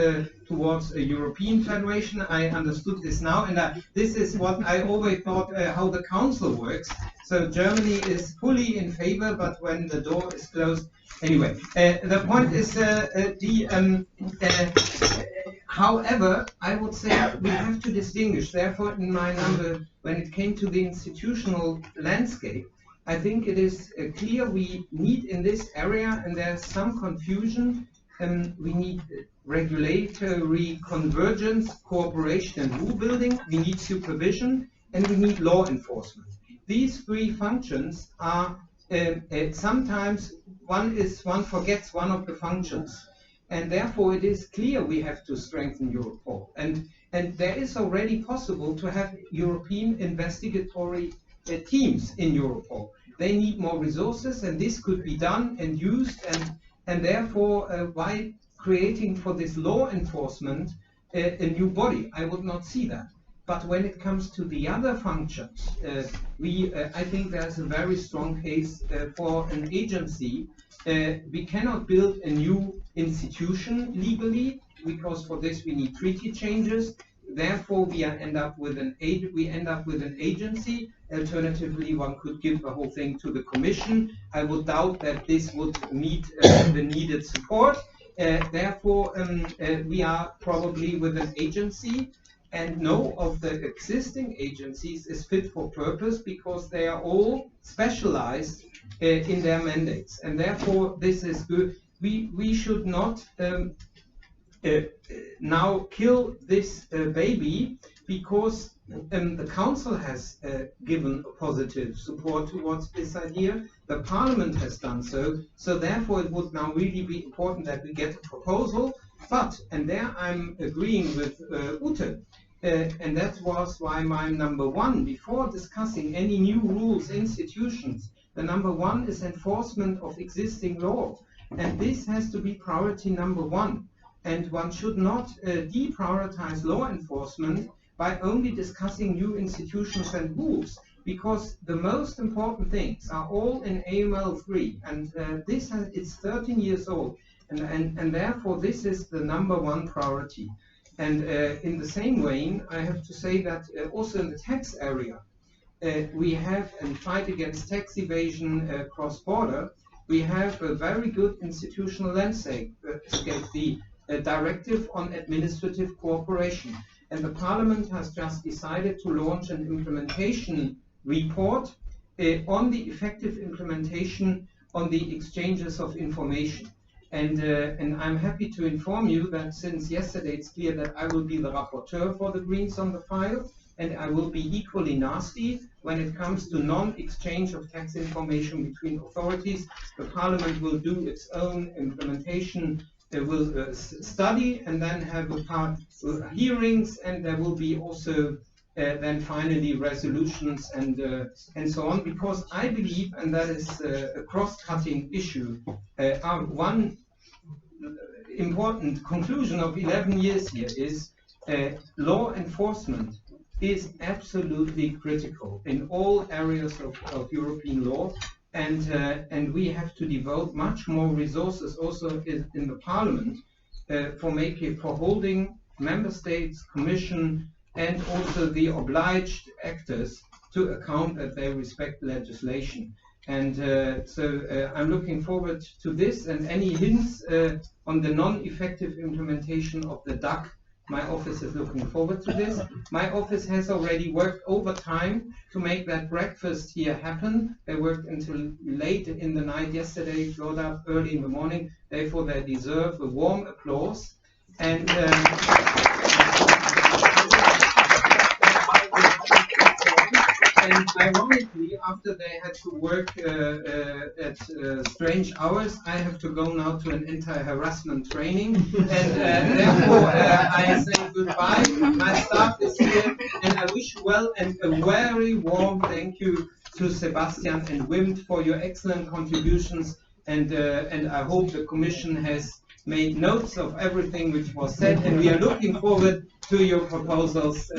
A: towards a European federation. I understood this now, and this is what I always thought how the council works. So Germany is fully in favor, but when the door is closed, anyway. The point is however, I would say we have to distinguish. Therefore, in my number, when it came to the institutional landscape, I think it is clear we need in this area, and there's some confusion, we need regulatory convergence, cooperation and rule building, we need supervision, and we need law enforcement. These 3 functions are, sometimes one forgets one of the functions. And therefore it is clear we have to strengthen Europol. And there is already possible to have European investigatory teams in Europol. They need more resources, and this could be done and used, and therefore why creating for this law enforcement a new body? I would not see that. But when it comes to the other functions, I think there's a very strong case for an agency. We cannot build a new institution legally, because for this we need treaty changes. Therefore, we end up with an agency. Alternatively, one could give the whole thing to the Commission. I would doubt that this would meet the needed support. Therefore, we are probably with an agency, and no of the existing agencies is fit for purpose because they are all specialized in their mandates, and therefore this is good. We should not now kill this baby because the Council has given a positive support towards this idea. The Parliament has done so. So therefore it would now really be important that we get a proposal But, and there I'm agreeing with Ute, and that was why my number one, before discussing any new rules, institutions, the number one is enforcement of existing law. And this has to be priority number one. And one should not deprioritize law enforcement by only discussing new institutions and rules, because the most important things are all in AML3, and it's 13 years old, and therefore this is the number one priority. And in the same vein, I have to say that also in the tax area, we have, and fight against tax evasion cross-border, we have a very good institutional landscape, the Directive on Administrative Cooperation. And the Parliament has just decided to launch an implementation report on the effective implementation on the exchanges of information. And I'm happy to inform you that since yesterday it's clear that I will be the rapporteur for the Greens on the file, and I will be equally nasty when it comes to non-exchange of tax information between authorities. The Parliament will do its own implementation, will study and then have a part hearings, and there will be also then finally resolutions and so on, because I believe, and that is a cross-cutting issue, one important conclusion of 11 years here is law enforcement is absolutely critical in all areas of European law, and we have to devote much more resources also in the Parliament for holding member states, Commission, and also the obliged actors to account that they respect legislation. And so I'm looking forward to this, and any hints on the non-effective implementation of the DAC. My office is looking forward to this. My office has already worked overtime to make that breakfast here happen. They worked until late in the night yesterday, got up early in the morning. Therefore, they deserve a warm applause. And and ironically, after they had to work at strange hours, I have to go now to an anti-harassment training, and therefore I say goodbye. My staff is here, and I wish you well, and a very warm thank you to Sebastian and Wim for your excellent contributions, and I hope the Commission has made notes of everything which was said, and we are looking forward to your proposals.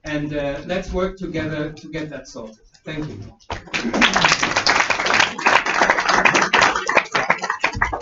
A: And let's work together to get that sorted. Thank you.